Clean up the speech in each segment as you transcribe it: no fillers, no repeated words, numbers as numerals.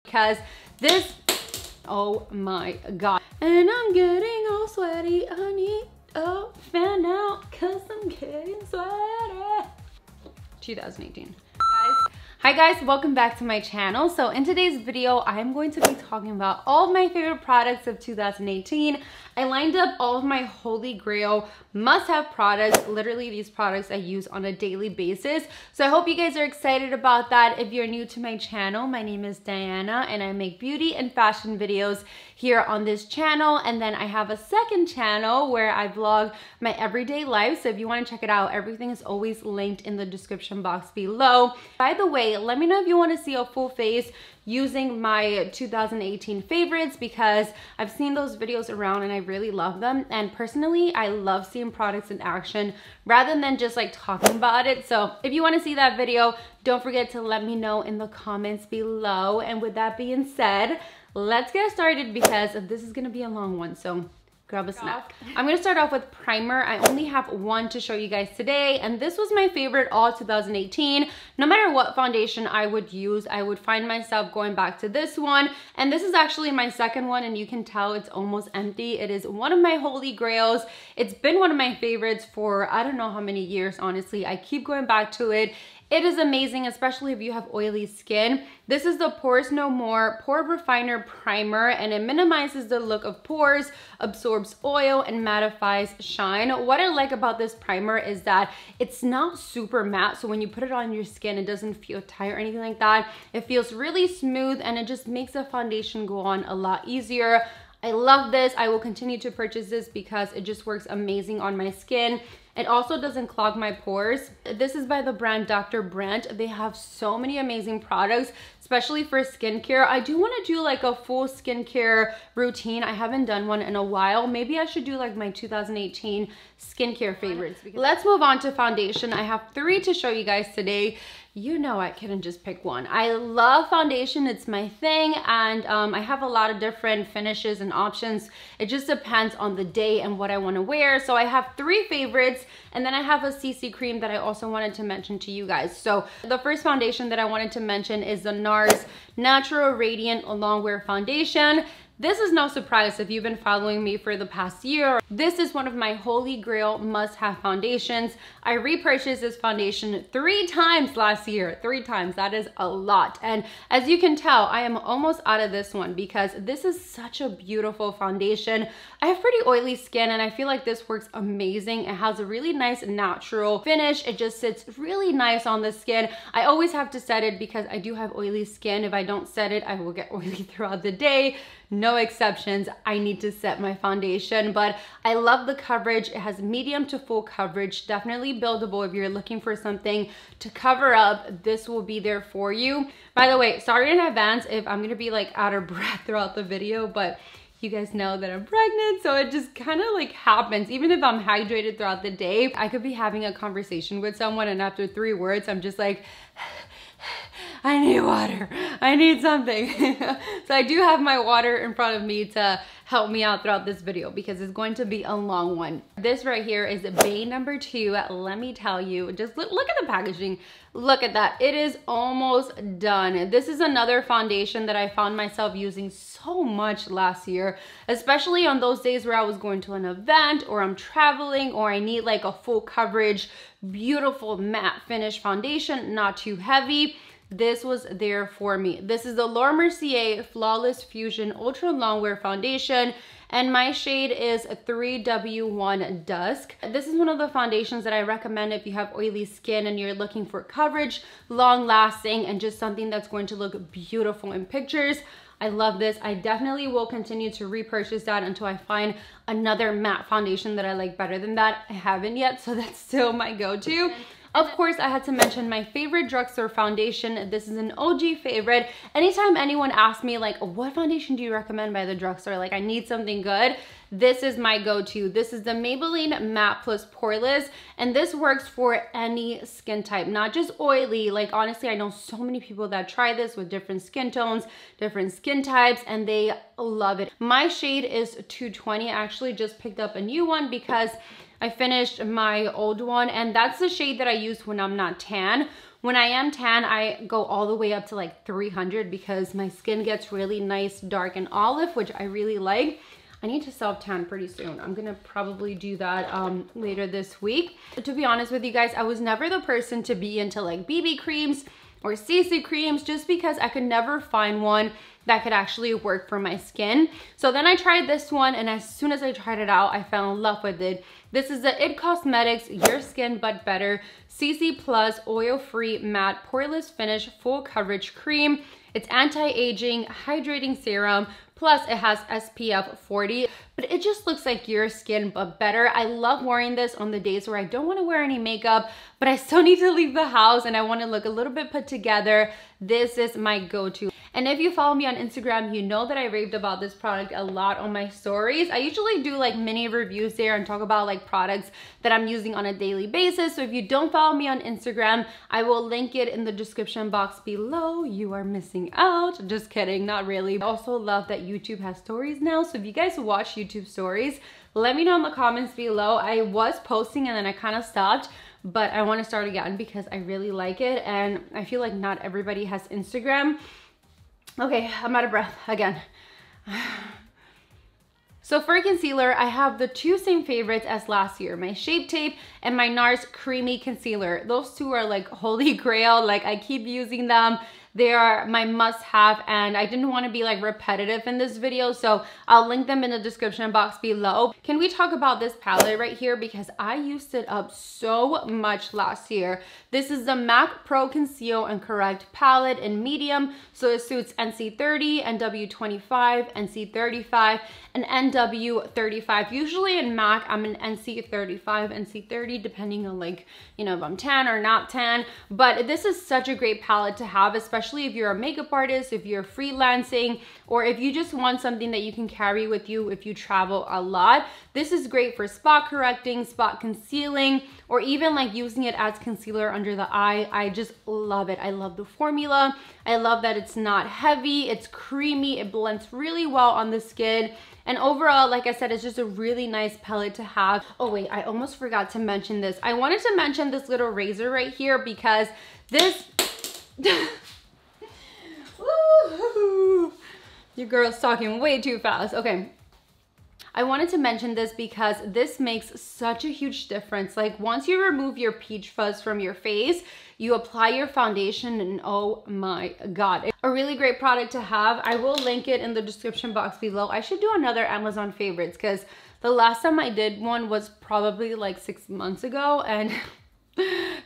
because this, oh my God. And I'm getting all sweaty, I need a fan out cause I'm getting sweaty. 2018. Hi guys, welcome back to my channel. So in today's video, I'm going to be talking about all of my favorite products of 2018. I lined up all of my holy grail must-have products, literally these products I use on a daily basis. So I hope you guys are excited about that. If you're new to my channel, my name is Diana and I make beauty and fashion videos here on this channel. And then I have a second channel where I vlog my everyday life. So if you want to check it out, everything is always linked in the description box below. By the way, let me know if you want to see a full face using my 2018 favorites, because I've seen those videos around and I really love them. And personally, I love seeing products in action rather than just like talking about it. So if you want to see that video, don't forget to let me know in the comments below. And with that being said, let's get started because this is gonna be a long one. So grab a snack. I'm gonna start off with primer. I only have one to show you guys today, and this was my favorite all 2018. No matter what foundation I would use, I would find myself going back to this one. And this is actually my second one, and you can tell it's almost empty. It is one of my holy grails. It's been one of my favorites for I don't know how many years, honestly. I keep going back to it. It is amazing, especially if you have oily skin. This is the Pores No More Pore Refiner Primer, and it minimizes the look of pores, absorbs oil, and mattifies shine. What I like about this primer is that it's not super matte, so when you put it on your skin, it doesn't feel tight or anything like that. It feels really smooth, and it just makes a foundation go on a lot easier. I love this. I will continue to purchase this because it just works amazing on my skin. It also doesn't clog my pores. This is by the brand Dr. Brandt. They have so many amazing products, especially for skincare. I do want to do like a full skincare routine. I haven't done one in a while. Maybe I should do like my 2018 skincare favorites. Let's move on to foundation. I have 3 to show you guys today. You know I couldn't just pick one. I love foundation, it's my thing, and I have a lot of different finishes and options. It just depends on the day and what I want to wear. So I have 3 favorites, and then I have a CC cream that I also wanted to mention to you guys. So the first foundation that I wanted to mention is the Nars Natural Radiant Longwear Foundation. This is no surprise if you've been following me for the past year. This is one of my holy grail must-have foundations. I repurchased this foundation 3 times last year. 3 times, that is a lot. And as you can tell, I am almost out of this one because this is such a beautiful foundation. I have pretty oily skin and I feel like this works amazing. It has a really nice natural finish. It just sits really nice on the skin. I always have to set it because I do have oily skin. If I don't set it, I will get oily throughout the day. No exceptions. I need to set my foundation, but I love the coverage. It has medium to full coverage, definitely buildable. If you're looking for something to cover up, this will be there for you. By the way, sorry in advance if I'm gonna be like out of breath throughout the video, but you guys know that I'm pregnant, so it just kind of like happens. Even if I'm hydrated throughout the day, I could be having a conversation with someone and after 3 words, I'm just like, I need water, I need something. So I do have my water in front of me to help me out throughout this video because it's going to be a long one. This right here is Bay number 2. Let me tell you, just look at the packaging. Look at that, it is almost done. This is another foundation that I found myself using so much last year, especially on those days where I was going to an event or I'm traveling or I need like a full coverage, beautiful matte finish foundation, not too heavy. This was there for me. This is the Mercier Flawless Fusion Ultra Longwear Foundation, and my shade is 3W1 Dusk. This is one of the foundations that I recommend if you have oily skin and you're looking for coverage, long lasting, and just something that's going to look beautiful in pictures. I love this. I definitely will continue to repurchase that until I find another matte foundation that I like better than that. I haven't yet, so that's still my go-to. Of course, I had to mention my favorite drugstore foundation. This is an OG favorite. Anytime anyone asks me like, what foundation do you recommend by the drugstore? Like I need something good. This is my go-to. This is the Maybelline Matte Plus Poreless, and this works for any skin type, not just oily. Like honestly, I know so many people that try this with different skin tones, different skin types, and they love it. My shade is 220. I actually just picked up a new one because I finished my old one, and that's the shade that I use when I'm not tan. When I am tan, I go all the way up to like 300 because my skin gets really nice, dark, and olive, which I really like. I need to self-tan pretty soon. I'm gonna probably do that later this week. But to be honest with you guys, I was never the person to be into like BB creams or CC creams just because I could never find one that could actually work for my skin. So then I tried this one, and as soon as I tried it out, I fell in love with it. This is the IT Cosmetics Your Skin But Better CC Plus Oil-Free Matte Poreless Finish Full Coverage Cream. It's anti-aging, hydrating serum, plus it has SPF 40, but it just looks like your skin but better. I love wearing this on the days where I don't want to wear any makeup, but I still need to leave the house and I want to look a little bit put together. This is my go-to. And if you follow me on Instagram, you know that I raved about this product a lot on my stories. I usually do like mini reviews there and talk about like products that I'm using on a daily basis. So if you don't follow me on Instagram, I will link it in the description box below. You are missing out. Just kidding, not really. I also love that YouTube has stories now. So if you guys watch YouTube stories, let me know in the comments below. I was posting and then I kind of stopped, but I want to start again because I really like it. And I feel like not everybody has Instagram. Okay, I'm out of breath again. So for concealer, I have the two same favorites as last year, my Shape Tape and my Nars Creamy Concealer. Those two are like holy grail, like I keep using them. They are my must-have, and I didn't want to be like repetitive in this video, so I'll link them in the description box below. Can we talk about this palette right here, because I used it up so much last year. This is the MAC Pro Conceal and Correct palette in medium, so it suits NC30, NW25, NC35, and NW35. Usually in MAC, I'm an NC35, NC30, depending on like, you know, if I'm tan or not tan. But this is such a great palette to have, especially if you're a makeup artist, if you're freelancing, or if you just want something that you can carry with you if you travel a lot. This is great for spot correcting, spot concealing, or even like using it as concealer under the eye. I just love it. I love the formula. I love that it's not heavy, it's creamy, it blends really well on the skin. And overall, like I said, it's just a really nice palette to have. Oh wait, I almost forgot to mention this. I wanted to mention this little razor right here because this, woo, your girl's talking way too fast. Okay. I wanted to mention this because this makes such a huge difference. Like once you remove your peach fuzz from your face, you apply your foundation and oh my God. A really great product to have. I will link it in the description box below. I should do another Amazon favorites because the last time I did one was probably like 6 months ago, and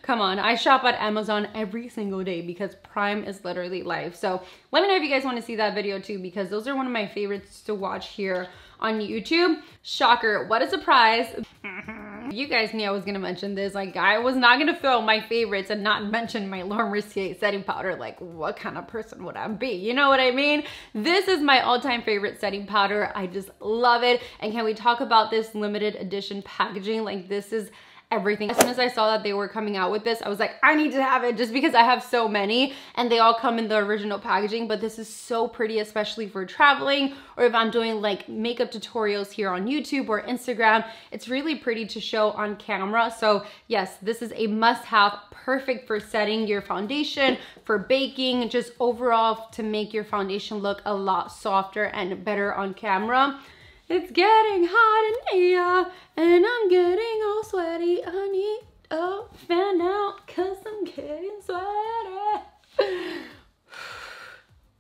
come on, I shop at Amazon every single day because Prime is literally life. So let me know if you guys want to see that video too, because those are one of my favorites to watch here on YouTube. Shocker, what a surprise. You guys knew I was gonna mention this. Like I was not gonna film my favorites and not mention my Laura Mercier setting powder. Like what kind of person would I be? You know what I mean? This is my all-time favorite setting powder. I just love it. And can we talk about this limited edition packaging? Like this is everything. As soon as I saw that they were coming out with this, I was like, I need to have it just because I have so many and they all come in the original packaging. But this is so pretty, especially for traveling or if I'm doing like makeup tutorials here on YouTube or Instagram. It's really pretty to show on camera. So yes, this is a must-have, perfect for setting your foundation, for baking, just overall to make your foundation look a lot softer and better on camera. It's getting hot in here and I'm getting all sweaty. I need a fan out cause I'm getting sweaty.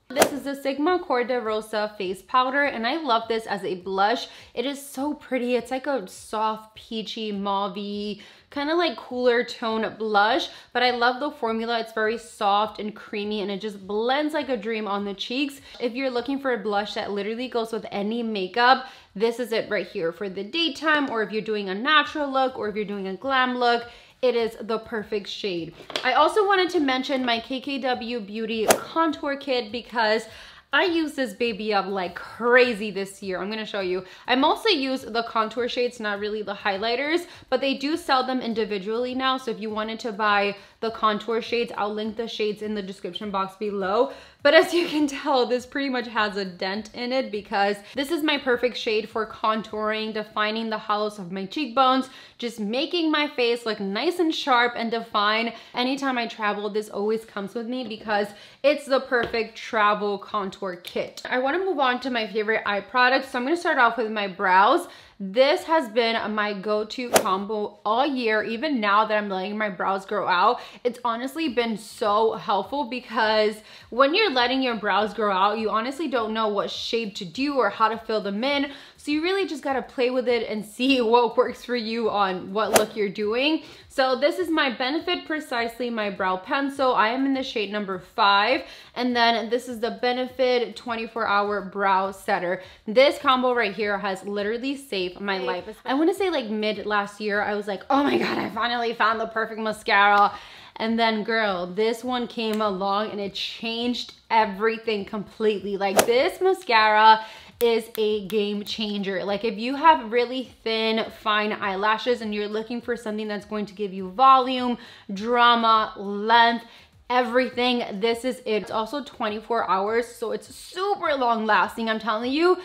This is the Sigma Cor de Rosa face powder and I love this as a blush. It is so pretty. It's like a soft peachy mauve-y kind of like cooler tone blush, but I love the formula. It's very soft and creamy and it just blends like a dream on the cheeks. If you're looking for a blush that literally goes with any makeup, this is it right here for the daytime, or if you're doing a natural look or if you're doing a glam look. It is the perfect shade. I also wanted to mention my KKW Beauty contour kit because I use this baby up like crazy this year. I'm gonna show you. I mostly use the contour shades, not really the highlighters, but they do sell them individually now. So if you wanted to buy the contour shades. I'll link the shades in the description box below. But as you can tell, this pretty much has a dent in it because this is my perfect shade for contouring, defining the hollows of my cheekbones, just making my face look nice and sharp and defined. Anytime I travel, this always comes with me because it's the perfect travel contour kit. I want to move on to my favorite eye products. So I'm going to start off with my brows. This has been my go-to combo all year, even now that I'm letting my brows grow out. It's honestly been so helpful because when you're letting your brows grow out, you honestly don't know what shape to do or how to fill them in. So you really just gotta play with it and see what works for you on what look you're doing. So this is my Benefit Precisely My Brow Pencil. I am in the shade number 5. And then this is the Benefit 24-Hour Brow Setter. This combo right here has literally saved my life. I wanna say like mid last year, I was like, oh my God, I finally found the perfect mascara. And then girl, this one came along and it changed everything completely. Like this mascara is a game changer. Like if you have really thin, fine eyelashes and you're looking for something that's going to give you volume, drama, length, everything, this is it. It's also 24 hours, so it's super long lasting. I'm telling you,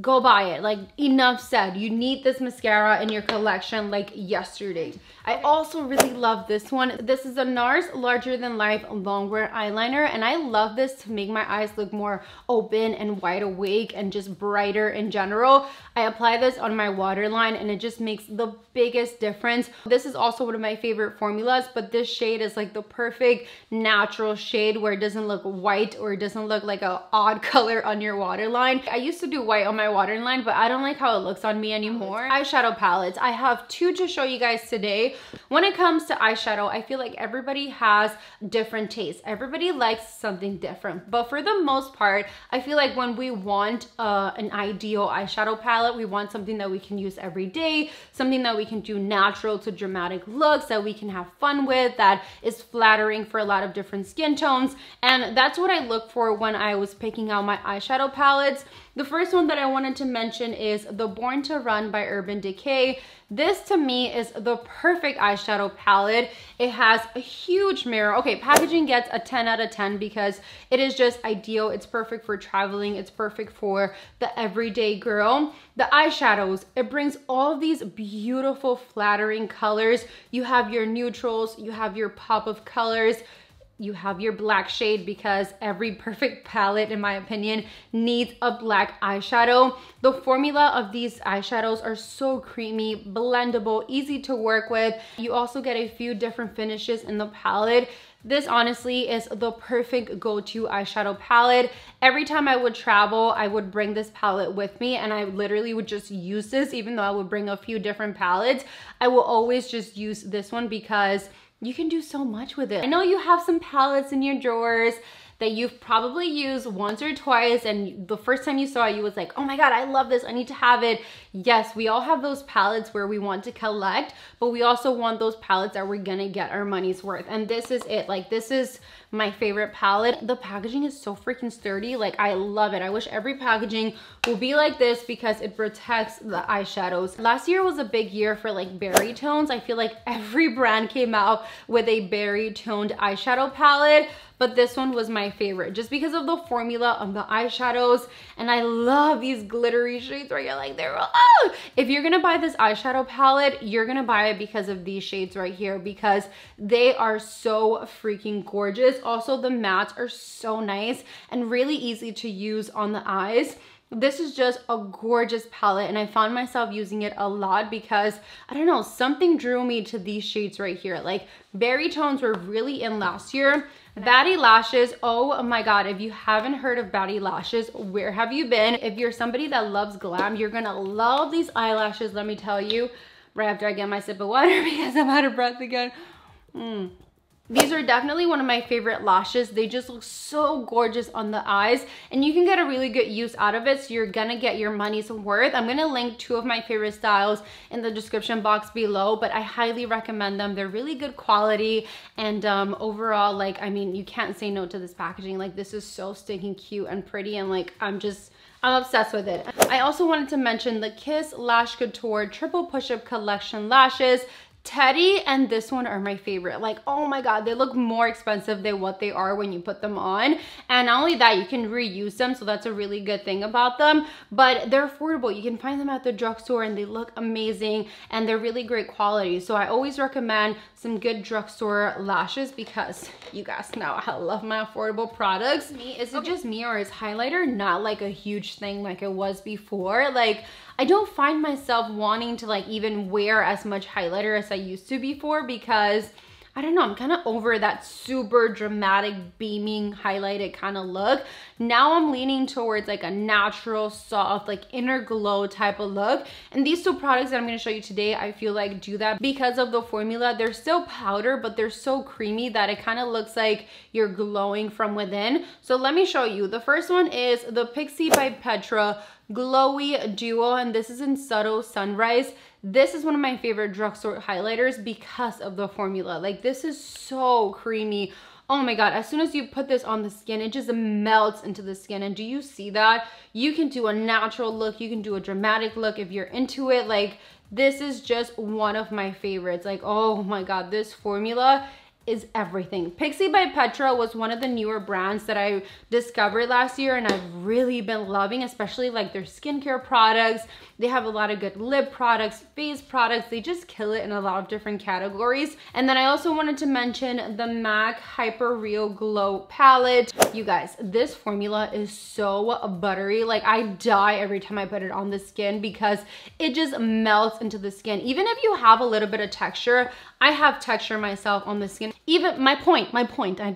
go buy it. Like enough said. You need this mascara in your collection like yesterday. I also really love this one. This is a Nars Larger Than Life Longwear Eyeliner, and I love this to make my eyes look more open and wide awake and just brighter in general. I apply this on my waterline and it just makes the biggest difference. This is also one of my favorite formulas, but this shade is like the perfect natural shade where it doesn't look white or it doesn't look like an odd color on your waterline. I used to do white on my waterline, but I don't like how it looks on me anymore. Eyeshadow palettes. I have 2 to show you guys today. When it comes to eyeshadow, I feel like everybody has different tastes. Everybody likes something different, but for the most part, I feel like when we want an ideal eyeshadow palette, we want something that we can use every day, something that we can do natural to dramatic looks, that we can have fun with, that is flattering for a lot of different skin tones. And that's what I look for when I was picking out my eyeshadow palettes. The first one that I wanted to mention is the Born to Run by Urban Decay. This to me is the perfect eyeshadow palette. It has a huge mirror. Okay, packaging gets a 10 out of 10 because it is just ideal. It's perfect for traveling. It's perfect for the everyday girl. The eyeshadows, it brings all of these beautiful flattering colors. You have your neutrals, you have your pop of colors, you have your black shade because every perfect palette, in my opinion, needs a black eyeshadow. The formula of these eyeshadows are so creamy, blendable, easy to work with. You also get a few different finishes in the palette. This honestly is the perfect go-to eyeshadow palette. Every time I would travel, I would bring this palette with me and I literally would just use this. Even though I would bring a few different palettes, I will always just use this one because you can do so much with it. I know you have some palettes in your drawers that you've probably used once or twice and the first time you saw it, you was like, oh my God, I love this, I need to have it. Yes, we all have those palettes where we want to collect, but we also want those palettes that we're gonna get our money's worth. And this is it. Like, this is my favorite palette. The packaging is so freaking sturdy. Like, I love it. I wish every packaging will be like this because it protects the eyeshadows. Last year was a big year for like berry tones. I feel like every brand came out with a berry toned eyeshadow palette, but this one was my favorite just because of the formula of the eyeshadows. And I love these glittery shades where you're like, they're, oh! If you're gonna buy this eyeshadow palette, you're gonna buy it because of these shades right here because they are so freaking gorgeous. Also, the mattes are so nice and really easy to use on the eyes. This is just a gorgeous palette and I found myself using it a lot because, I don't know, something drew me to these shades right here. Like, berry tones were really in last year. Baddie lashes, oh my God, if you haven't heard of Baddie lashes, where have you been? If you're somebody that loves glam, you're gonna love these eyelashes, let me tell you. Right after I get my sip of water because I'm out of breath again. These are definitely one of my favorite lashes. They just look so gorgeous on the eyes and you can get a really good use out of it, so you're gonna get your money's worth. I'm gonna link 2 of my favorite styles in the description box below, but I highly recommend them. They're really good quality and overall, like, I mean, you can't say no to this packaging. Like, this is so stinking cute and pretty and like, I'm obsessed with it. I also wanted to mention the Kiss Lash Couture Triple Push-Up Collection Lashes. Teddy and this one are my favorite. Like, oh my god, they look more expensive than what they are when you put them on. And not only that, you can reuse them, so that's a really good thing about them. But they're affordable. You can find them at the drugstore and they look amazing and they're really great quality. So I always recommend some good drugstore lashes because you guys know I love my affordable products. Is it just me, or is highlighter not like a huge thing like it was before? Like, I don't find myself wanting to like even wear as much highlighter as I used to before because I don't know, I'm kind of over that super dramatic beaming highlighted kind of look. Now I'm leaning towards like a natural, soft, like inner glow type of look. And these two products that I'm going to show you today, I feel like do that because of the formula. They're still powder, but they're so creamy that it kind of looks like you're glowing from within. So let me show you. The first one is the Pixi by Petra Glowy Duo, and this is in Subtle Sunrise. This is one of my favorite drugstore highlighters because of the formula. Like, this is so creamy. Oh my god, as soon as you put this on the skin, it just melts into the skin. And do you see that? You can do a natural look, you can do a dramatic look if you're into it. Like, this is just one of my favorites. Like, oh my god, this formula is everything. Pixi by Petra was one of the newer brands that I discovered last year and I've really been loving, especially like their skincare products. They have a lot of good lip products, face products. They just kill it in a lot of different categories. And then I also wanted to mention the MAC Hyper Real Glow palette. You guys, this formula is so buttery. Like, I die every time I put it on the skin because it just melts into the skin. Even if you have a little bit of texture, I have texture myself on the skin. Even my point, I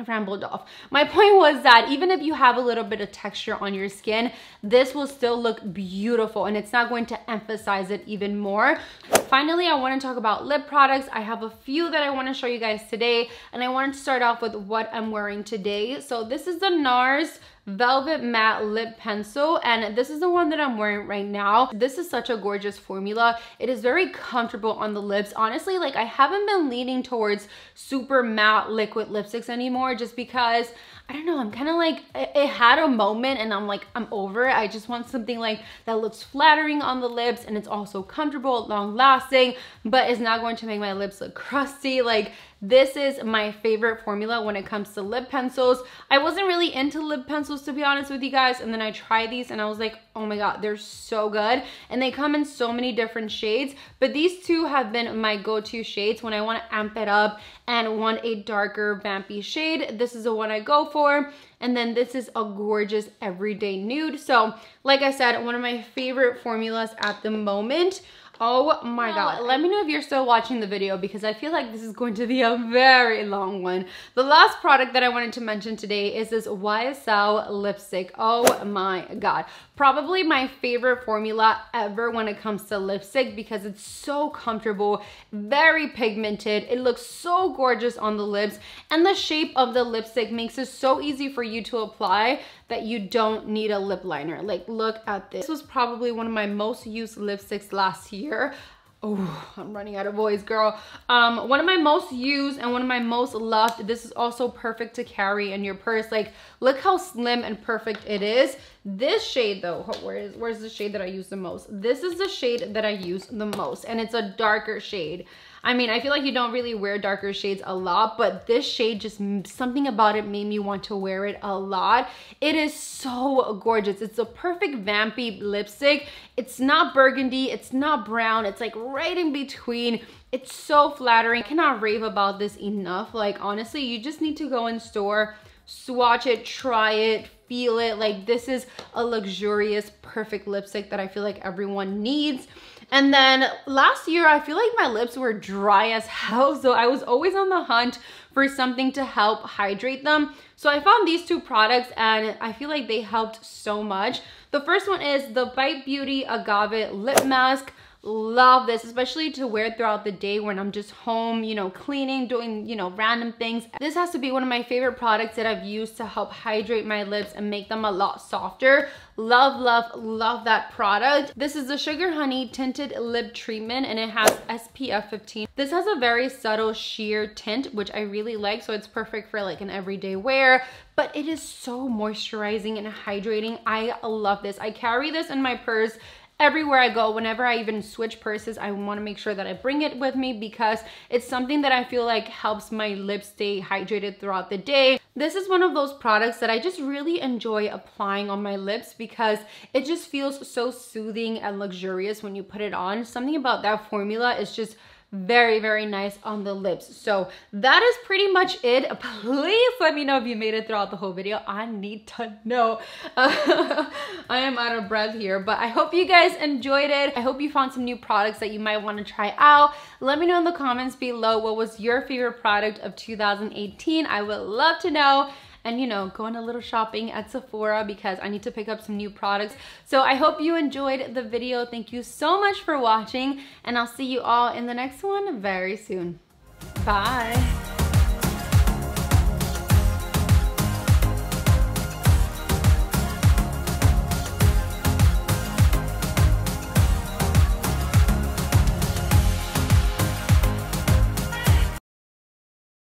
rambled off. My point was that even if you have a little bit of texture on your skin, this will still look beautiful and it's not going to emphasize it even more. Finally, I want to talk about lip products. I have a few that I want to show you guys today, and I wanted to start off with what I'm wearing today. So this is the Nars Velvet Matte Lip Pencil, and this is the one that I'm wearing right now. This is such a gorgeous formula. It is very comfortable on the lips. Honestly, like, I haven't been leaning towards super matte liquid lipsticks anymore just because, I don't know, I'm kind of like, it had a moment and I'm like, I'm over it. I just want something like that looks flattering on the lips and it's also comfortable, long lasting, but it's not going to make my lips look crusty. Like, this is my favorite formula when it comes to lip pencils. I wasn't really into lip pencils, to be honest with you guys, and then I tried these and I was like, oh my god, they're so good. And they come in so many different shades, but these two have been my go-to shades when I want to amp it up and want a darker vampy shade. This is the one I go for. And then this is a gorgeous everyday nude. So like I said, one of my favorite formulas at the moment. Oh my god. Let me know if you're still watching the video because I feel like this is going to be a very long one. The last product that I wanted to mention today is this YSL lipstick. Oh my god. Probably my favorite formula ever when it comes to lipstick because it's so comfortable, very pigmented. It looks so gorgeous on the lips, and the shape of the lipstick makes it so easy for you to apply that you don't need a lip liner. Like, look at this. This was probably one of my most used lipsticks last year. Oh, I'm running out of voice, girl. One of my most used and one of my most loved. This is also perfect to carry in your purse. Like, look how slim and perfect it is. This shade though, where's the shade that I use the most? This is the shade that I use the most, and it's a darker shade. I mean, I feel like you don't really wear darker shades a lot, but this shade, just something about it made me want to wear it a lot. It is so gorgeous. It's a perfect vampy lipstick. It's not burgundy, it's not brown, it's like right in between. It's so flattering. I cannot rave about this enough. Like, honestly, you just need to go in store, swatch it, try it, feel it. Like, this is a luxurious, perfect lipstick that I feel like everyone needs. And then last year, I feel like my lips were dry as hell, so I was always on the hunt for something to help hydrate them. So I found these two products and I feel like they helped so much. The first one is the Bite Beauty Agave Lip Mask. Love this, especially to wear throughout the day when I'm just home, you know, cleaning, doing, you know, random things. This has to be one of my favorite products that I've used to help hydrate my lips and make them a lot softer. Love, love, love that product. This is the Sugar Honey Tinted Lip Treatment and it has SPF 15. This has a very subtle sheer tint, which I really like, so it's perfect for like an everyday wear, but it is so moisturizing and hydrating. I love this. I carry this in my purse everywhere I go, whenever I even switch purses, I want to make sure that I bring it with me because it's something that I feel like helps my lips stay hydrated throughout the day. This is one of those products that I just really enjoy applying on my lips because it just feels so soothing and luxurious when you put it on. Something about that formula is just very, very nice on the lips. So that is pretty much it. Please let me know if you made it throughout the whole video. I need to know. I am out of breath here, but I hope you guys enjoyed it. I hope you found some new products that you might want to try out. Let me know in the comments below what was your favorite product of 2018. I would love to know. And you know, going a little shopping at Sephora because I need to pick up some new products. So I hope you enjoyed the video. Thank you so much for watching, and I'll see you all in the next one very soon. Bye.